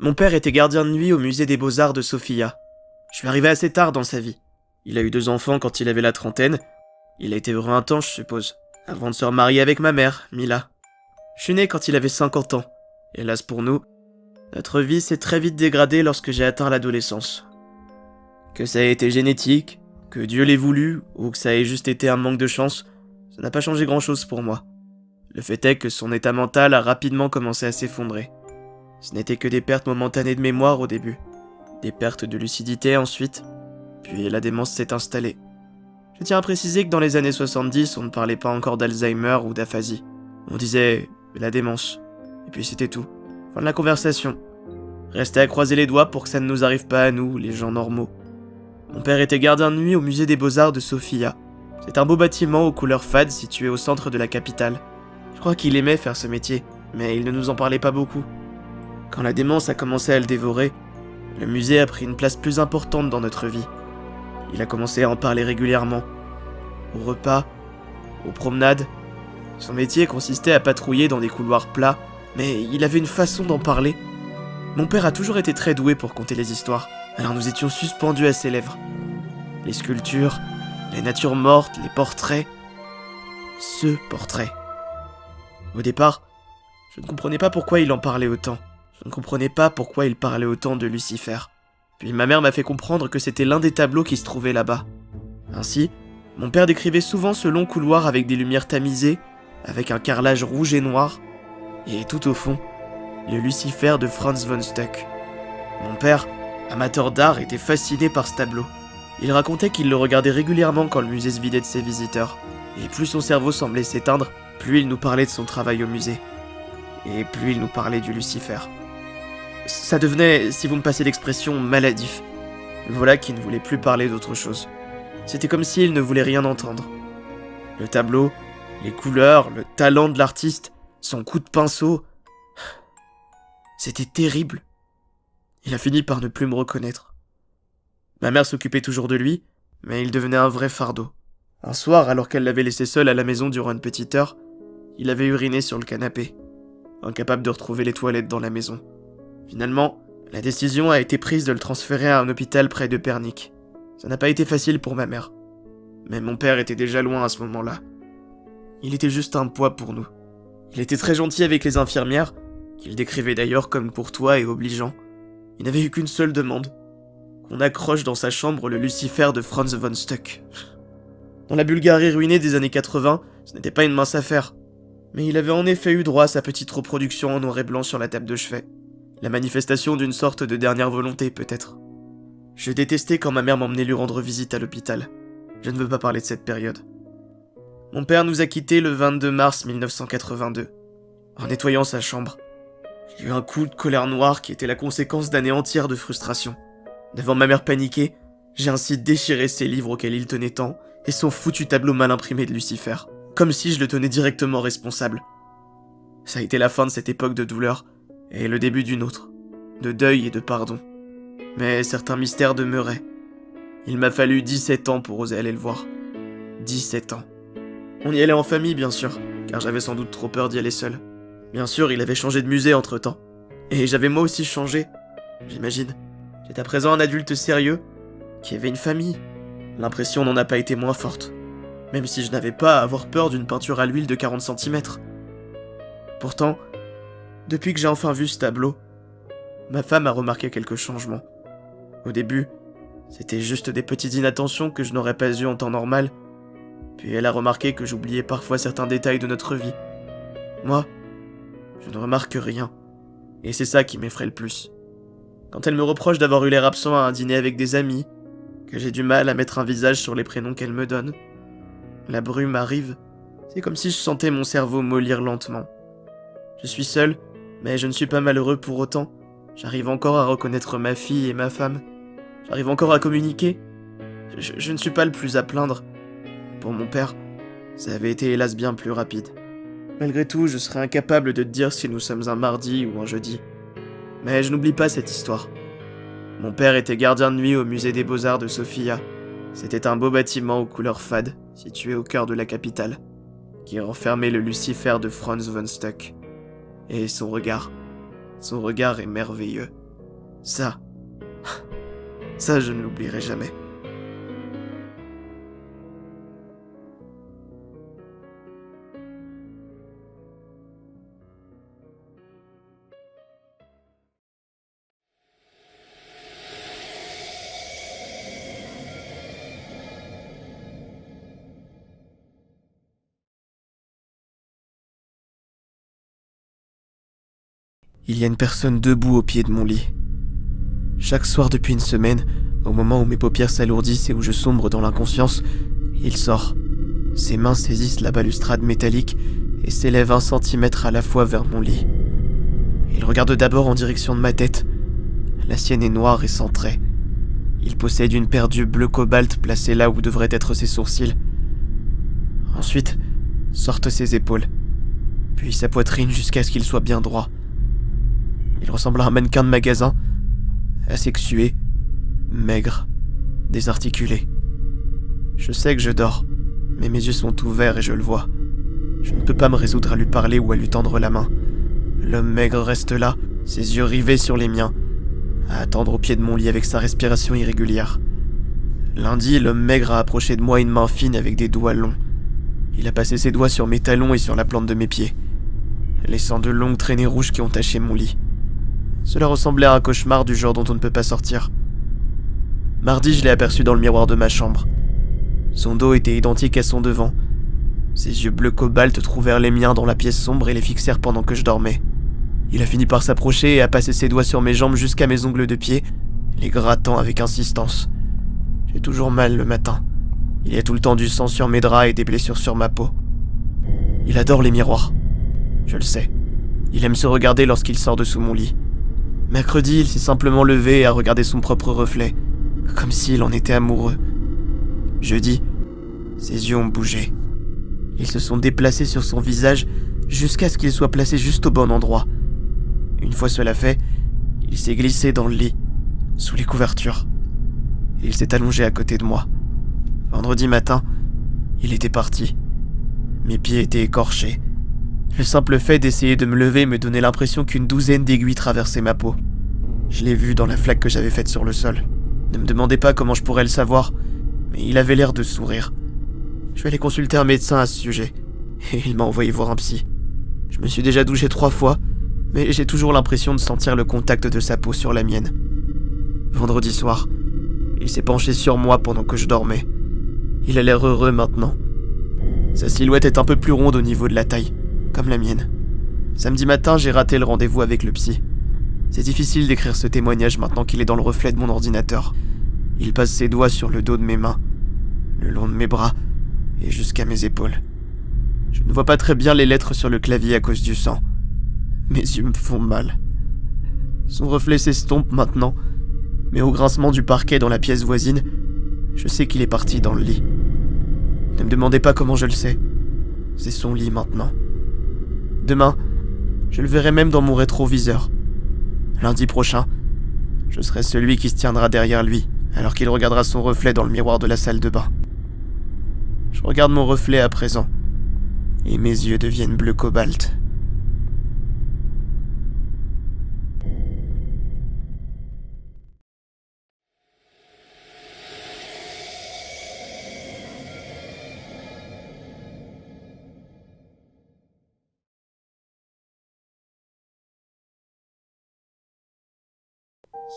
Mon père était gardien de nuit au musée des Beaux-Arts de Sofia. Je suis arrivé assez tard dans sa vie. Il a eu 2 enfants quand il avait la trentaine. Il a été heureux un temps, je suppose, avant de se remarier avec ma mère, Mila. Je suis né quand il avait 50 ans. Hélas pour nous, notre vie s'est très vite dégradée lorsque j'ai atteint l'adolescence. Que ça ait été génétique, que Dieu l'ait voulu, ou que ça ait juste été un manque de chance, ça n'a pas changé grand-chose pour moi. Le fait est que son état mental a rapidement commencé à s'effondrer. Ce n'était que des pertes momentanées de mémoire au début, des pertes de lucidité ensuite, puis la démence s'est installée. Je tiens à préciser que dans les années 70, on ne parlait pas encore d'Alzheimer ou d'aphasie. On disait la démence, et puis c'était tout. Fin de la conversation. Restez à croiser les doigts pour que ça ne nous arrive pas à nous, les gens normaux. Mon père était gardien de nuit au musée des Beaux-Arts de Sofia. C'est un beau bâtiment aux couleurs fades situé au centre de la capitale. Je crois qu'il aimait faire ce métier, mais il ne nous en parlait pas beaucoup. Quand la démence a commencé à le dévorer, le musée a pris une place plus importante dans notre vie. Il a commencé à en parler régulièrement. Au repas, aux promenades. Son métier consistait à patrouiller dans des couloirs plats, mais il avait une façon d'en parler. Mon père a toujours été très doué pour conter les histoires, alors nous étions suspendus à ses lèvres. Les sculptures, les natures mortes, les portraits. Ce portrait. Au départ, je ne comprenais pas pourquoi il en parlait autant. Je ne comprenais pas pourquoi il parlait autant de Lucifer. Puis ma mère m'a fait comprendre que c'était l'un des tableaux qui se trouvait là-bas. Ainsi, mon père décrivait souvent ce long couloir avec des lumières tamisées, avec un carrelage rouge et noir, et tout au fond, le Lucifer de Franz von Stuck. Mon père, amateur d'art, était fasciné par ce tableau. Il racontait qu'il le regardait régulièrement quand le musée se vidait de ses visiteurs. Et plus son cerveau semblait s'éteindre, plus il nous parlait de son travail au musée. Et plus il nous parlait du Lucifer. Ça devenait, si vous me passez l'expression, maladif. Voilà qui ne voulait plus parler d'autre chose. C'était comme s'il ne voulait rien entendre. Le tableau, les couleurs, le talent de l'artiste, son coup de pinceau... C'était terrible. Il a fini par ne plus me reconnaître. Ma mère s'occupait toujours de lui, mais il devenait un vrai fardeau. Un soir, alors qu'elle l'avait laissé seul à la maison durant une petite heure, il avait uriné sur le canapé, incapable de retrouver les toilettes dans la maison. Finalement, la décision a été prise de le transférer à un hôpital près de Pernik. Ça n'a pas été facile pour ma mère. Mais mon père était déjà loin à ce moment-là. Il était juste un poids pour nous. Il était très gentil avec les infirmières, qu'il décrivait d'ailleurs comme courtois et obligeant. Il n'avait eu qu'une seule demande. Qu'on accroche dans sa chambre le Lucifer de Franz von Stuck. Dans la Bulgarie ruinée des années 80, ce n'était pas une mince affaire. Mais il avait en effet eu droit à sa petite reproduction en noir et blanc sur la table de chevet. La manifestation d'une sorte de dernière volonté, peut-être. Je détestais quand ma mère m'emmenait lui rendre visite à l'hôpital. Je ne veux pas parler de cette période. Mon père nous a quittés le 22 mars 1982. En nettoyant sa chambre, j'ai eu un coup de colère noire qui était la conséquence d'années entières de frustration. Devant ma mère paniquée, j'ai ainsi déchiré ses livres auxquels il tenait tant et son foutu tableau mal imprimé de Lucifer, comme si je le tenais directement responsable. Ça a été la fin de cette époque de douleur et le début d'une autre, de deuil et de pardon. Mais certains mystères demeuraient. Il m'a fallu 17 ans pour oser aller le voir. 17 ans. On y allait en famille, bien sûr, car j'avais sans doute trop peur d'y aller seul. Bien sûr, il avait changé de musée entre-temps. Et j'avais moi aussi changé, j'imagine. J'étais à présent un adulte sérieux, qui avait une famille. L'impression n'en a pas été moins forte. Même si je n'avais pas à avoir peur d'une peinture à l'huile de 40 cm. Pourtant, depuis que j'ai enfin vu ce tableau, ma femme a remarqué quelques changements. Au début, c'était juste des petites inattentions que je n'aurais pas eues en temps normal. Puis elle a remarqué que j'oubliais parfois certains détails de notre vie. Moi, je ne remarque rien. Et c'est ça qui m'effraie le plus. Quand elle me reproche d'avoir eu l'air absent à un dîner avec des amis, que j'ai du mal à mettre un visage sur les prénoms qu'elle me donne, la brume arrive. C'est comme si je sentais mon cerveau mollir lentement. Je suis seul, mais je ne suis pas malheureux pour autant. J'arrive encore à reconnaître ma fille et ma femme. J'arrive encore à communiquer. Je ne suis pas le plus à plaindre. Pour mon père, ça avait été hélas bien plus rapide. Malgré tout, je serais incapable de te dire si nous sommes un mardi ou un jeudi. Mais je n'oublie pas cette histoire. Mon père était gardien de nuit au musée des Beaux-Arts de Sofia. C'était un beau bâtiment aux couleurs fades, situé au cœur de la capitale, qui renfermait le Lucifer de Franz von Stuck. Et son regard est merveilleux. Ça, ça je ne l'oublierai jamais. Il y a une personne debout au pied de mon lit. Chaque soir depuis une semaine, au moment où mes paupières s'alourdissent et où je sombre dans l'inconscience, il sort. Ses mains saisissent la balustrade métallique et s'élèvent 1 centimètre à la fois vers mon lit. Il regarde d'abord en direction de ma tête. La sienne est noire et sans traits. Il possède une paire d'yeux bleu cobalt placés là où devraient être ses sourcils. Ensuite, sortent ses épaules, puis sa poitrine jusqu'à ce qu'il soit bien droit. Il ressemble à un mannequin de magasin, asexué, maigre, désarticulé. Je sais que je dors, mais mes yeux sont ouverts et je le vois. Je ne peux pas me résoudre à lui parler ou à lui tendre la main. L'homme maigre reste là, ses yeux rivés sur les miens, à attendre au pied de mon lit avec sa respiration irrégulière. Lundi, l'homme maigre a approché de moi une main fine avec des doigts longs. Il a passé ses doigts sur mes talons et sur la plante de mes pieds, laissant de longues traînées rouges qui ont taché mon lit. Cela ressemblait à un cauchemar du genre dont on ne peut pas sortir. Mardi, je l'ai aperçu dans le miroir de ma chambre. Son dos était identique à son devant. Ses yeux bleu cobalt trouvèrent les miens dans la pièce sombre et les fixèrent pendant que je dormais. Il a fini par s'approcher et a passé ses doigts sur mes jambes jusqu'à mes ongles de pied, les grattant avec insistance. J'ai toujours mal le matin. Il y a tout le temps du sang sur mes draps et des blessures sur ma peau. Il adore les miroirs. Je le sais. Il aime se regarder lorsqu'il sort de sous mon lit. Mercredi, il s'est simplement levé et a regardé son propre reflet, comme s'il en était amoureux. Jeudi, ses yeux ont bougé. Ils se sont déplacés sur son visage jusqu'à ce qu'il soit placé juste au bon endroit. Une fois cela fait, il s'est glissé dans le lit, sous les couvertures. Et il s'est allongé à côté de moi. Vendredi matin, il était parti. Mes pieds étaient écorchés. Le simple fait d'essayer de me lever me donnait l'impression qu'une douzaine d'aiguilles traversaient ma peau. Je l'ai vu dans la flaque que j'avais faite sur le sol. Ne me demandez pas comment je pourrais le savoir, mais il avait l'air de sourire. Je vais aller consulter un médecin à ce sujet, et il m'a envoyé voir un psy. Je me suis déjà douché 3 fois, mais j'ai toujours l'impression de sentir le contact de sa peau sur la mienne. Vendredi soir, il s'est penché sur moi pendant que je dormais. Il a l'air heureux maintenant. Sa silhouette est un peu plus ronde au niveau de la taille, comme la mienne. Samedi matin, j'ai raté le rendez-vous avec le psy. C'est difficile d'écrire ce témoignage maintenant qu'il est dans le reflet de mon ordinateur. Il passe ses doigts sur le dos de mes mains, le long de mes bras et jusqu'à mes épaules. Je ne vois pas très bien les lettres sur le clavier à cause du sang. Mes yeux me font mal. Son reflet s'estompe maintenant, mais au grincement du parquet dans la pièce voisine, je sais qu'il est parti dans le lit. Ne me demandez pas comment je le sais. C'est son lit maintenant. Demain, je le verrai même dans mon rétroviseur. Lundi prochain, je serai celui qui se tiendra derrière lui, alors qu'il regardera son reflet dans le miroir de la salle de bain. Je regarde mon reflet à présent, et mes yeux deviennent bleu cobalt.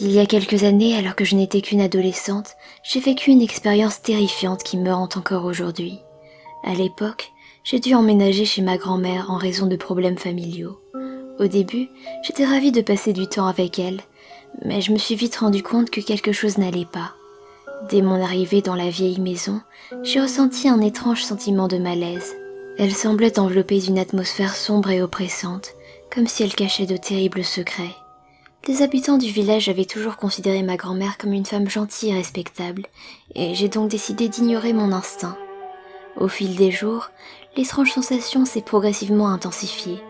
Il y a quelques années, alors que je n'étais qu'une adolescente, j'ai vécu une expérience terrifiante qui me hante encore aujourd'hui. À l'époque, j'ai dû emménager chez ma grand-mère en raison de problèmes familiaux. Au début, j'étais ravie de passer du temps avec elle, mais je me suis vite rendu compte que quelque chose n'allait pas. Dès mon arrivée dans la vieille maison, j'ai ressenti un étrange sentiment de malaise. Elle semblait enveloppée d'une atmosphère sombre et oppressante, comme si elle cachait de terribles secrets. Les habitants du village avaient toujours considéré ma grand-mère comme une femme gentille et respectable, et j'ai donc décidé d'ignorer mon instinct. Au fil des jours, l'étrange sensation s'est progressivement intensifiée.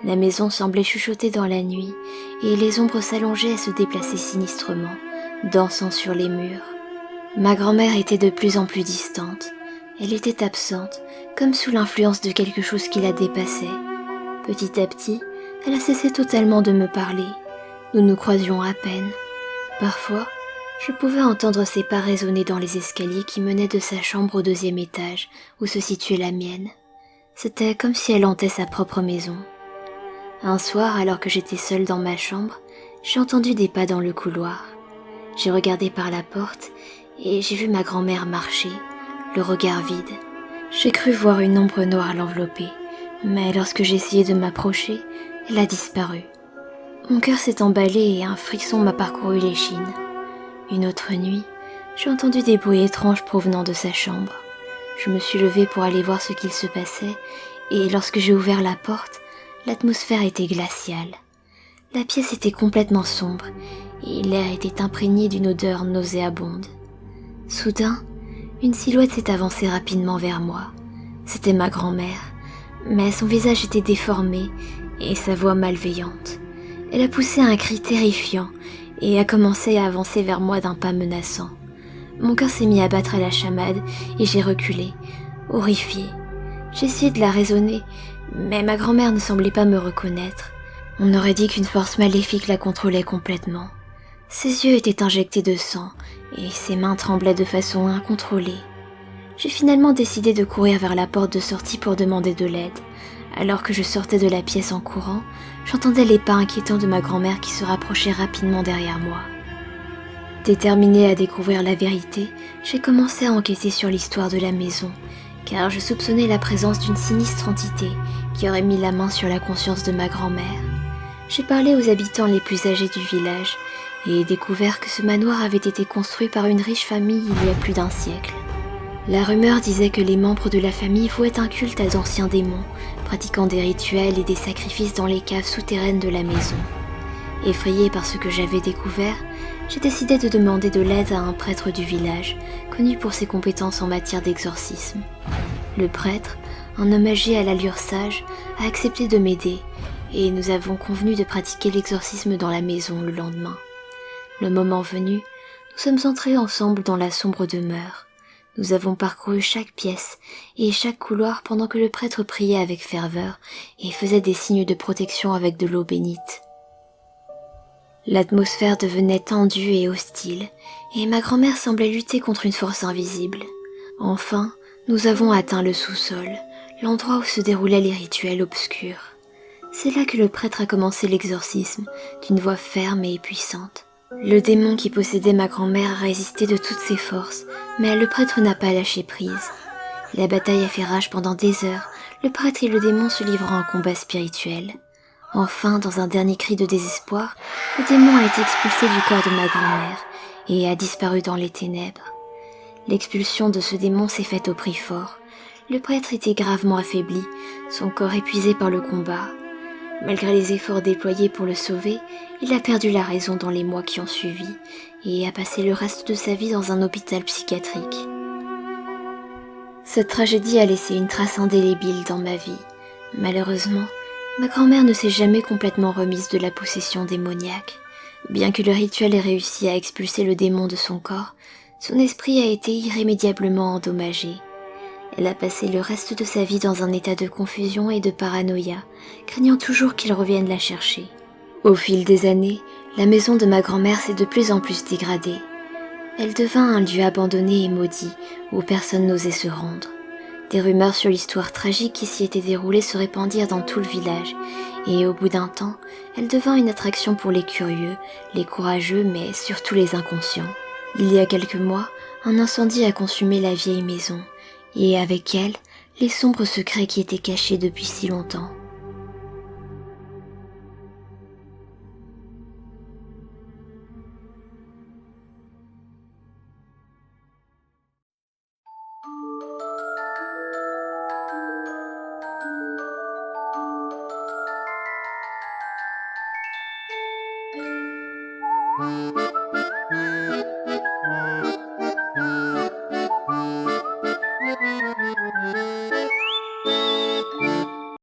La maison semblait chuchoter dans la nuit, et les ombres s'allongeaient et se déplaçaient sinistrement, dansant sur les murs. Ma grand-mère était de plus en plus distante. Elle était absente, comme sous l'influence de quelque chose qui la dépassait. Petit à petit, elle a cessé totalement de me parler. Nous nous croisions à peine. Parfois, je pouvais entendre ses pas résonner dans les escaliers qui menaient de sa chambre au 2e étage, où se situait la mienne. C'était comme si elle hantait sa propre maison. Un soir, alors que j'étais seule dans ma chambre, j'ai entendu des pas dans le couloir. J'ai regardé par la porte et j'ai vu ma grand-mère marcher, le regard vide. J'ai cru voir une ombre noire l'envelopper, mais lorsque j'ai essayé de m'approcher, elle a disparu. Mon cœur s'est emballé et un frisson m'a parcouru l'échine. Une autre nuit, j'ai entendu des bruits étranges provenant de sa chambre. Je me suis levée pour aller voir ce qu'il se passait, et lorsque j'ai ouvert la porte, l'atmosphère était glaciale. La pièce était complètement sombre, et l'air était imprégné d'une odeur nauséabonde. Soudain, une silhouette s'est avancée rapidement vers moi. C'était ma grand-mère, mais son visage était déformé et sa voix malveillante. Elle a poussé un cri terrifiant et a commencé à avancer vers moi d'un pas menaçant. Mon cœur s'est mis à battre à la chamade et j'ai reculé, horrifiée. J'ai essayé de la raisonner, mais ma grand-mère ne semblait pas me reconnaître. On aurait dit qu'une force maléfique la contrôlait complètement. Ses yeux étaient injectés de sang et ses mains tremblaient de façon incontrôlée. J'ai finalement décidé de courir vers la porte de sortie pour demander de l'aide. Alors que je sortais de la pièce en courant, j'entendais les pas inquiétants de ma grand-mère qui se rapprochait rapidement derrière moi. Déterminée à découvrir la vérité, j'ai commencé à enquêter sur l'histoire de la maison, car je soupçonnais la présence d'une sinistre entité qui aurait mis la main sur la conscience de ma grand-mère. J'ai parlé aux habitants les plus âgés du village et découvert que ce manoir avait été construit par une riche famille il y a plus d'1 siècle. La rumeur disait que les membres de la famille vouaient un culte à d'anciens démons, pratiquant des rituels et des sacrifices dans les caves souterraines de la maison. Effrayée par ce que j'avais découvert, j'ai décidé de demander de l'aide à un prêtre du village, connu pour ses compétences en matière d'exorcisme. Le prêtre, un homme âgé à l'allure sage, a accepté de m'aider, et nous avons convenu de pratiquer l'exorcisme dans la maison le lendemain. Le moment venu, nous sommes entrés ensemble dans la sombre demeure. Nous avons parcouru chaque pièce et chaque couloir pendant que le prêtre priait avec ferveur et faisait des signes de protection avec de l'eau bénite. L'atmosphère devenait tendue et hostile, et ma grand-mère semblait lutter contre une force invisible. Enfin, nous avons atteint le sous-sol, l'endroit où se déroulaient les rituels obscurs. C'est là que le prêtre a commencé l'exorcisme, d'une voix ferme et puissante. Le démon qui possédait ma grand-mère a résisté de toutes ses forces, mais le prêtre n'a pas lâché prise. La bataille a fait rage pendant des heures, le prêtre et le démon se livrant à un combat spirituel. Enfin, dans un dernier cri de désespoir, le démon a été expulsé du corps de ma grand-mère et a disparu dans les ténèbres. L'expulsion de ce démon s'est faite au prix fort. Le prêtre était gravement affaibli, son corps épuisé par le combat. Malgré les efforts déployés pour le sauver, il a perdu la raison dans les mois qui ont suivi et a passé le reste de sa vie dans un hôpital psychiatrique. Cette tragédie a laissé une trace indélébile dans ma vie. Malheureusement, ma grand-mère ne s'est jamais complètement remise de la possession démoniaque. Bien que le rituel ait réussi à expulser le démon de son corps, son esprit a été irrémédiablement endommagé. Elle a passé le reste de sa vie dans un état de confusion et de paranoïa, craignant toujours qu'il revienne la chercher. Au fil des années, la maison de ma grand-mère s'est de plus en plus dégradée. Elle devint un lieu abandonné et maudit, où personne n'osait se rendre. Des rumeurs sur l'histoire tragique qui s'y était déroulée se répandirent dans tout le village, et au bout d'un temps, elle devint une attraction pour les curieux, les courageux, mais surtout les inconscients. Il y a quelques mois, un incendie a consumé la vieille maison, et avec elle, les sombres secrets qui étaient cachés depuis si longtemps.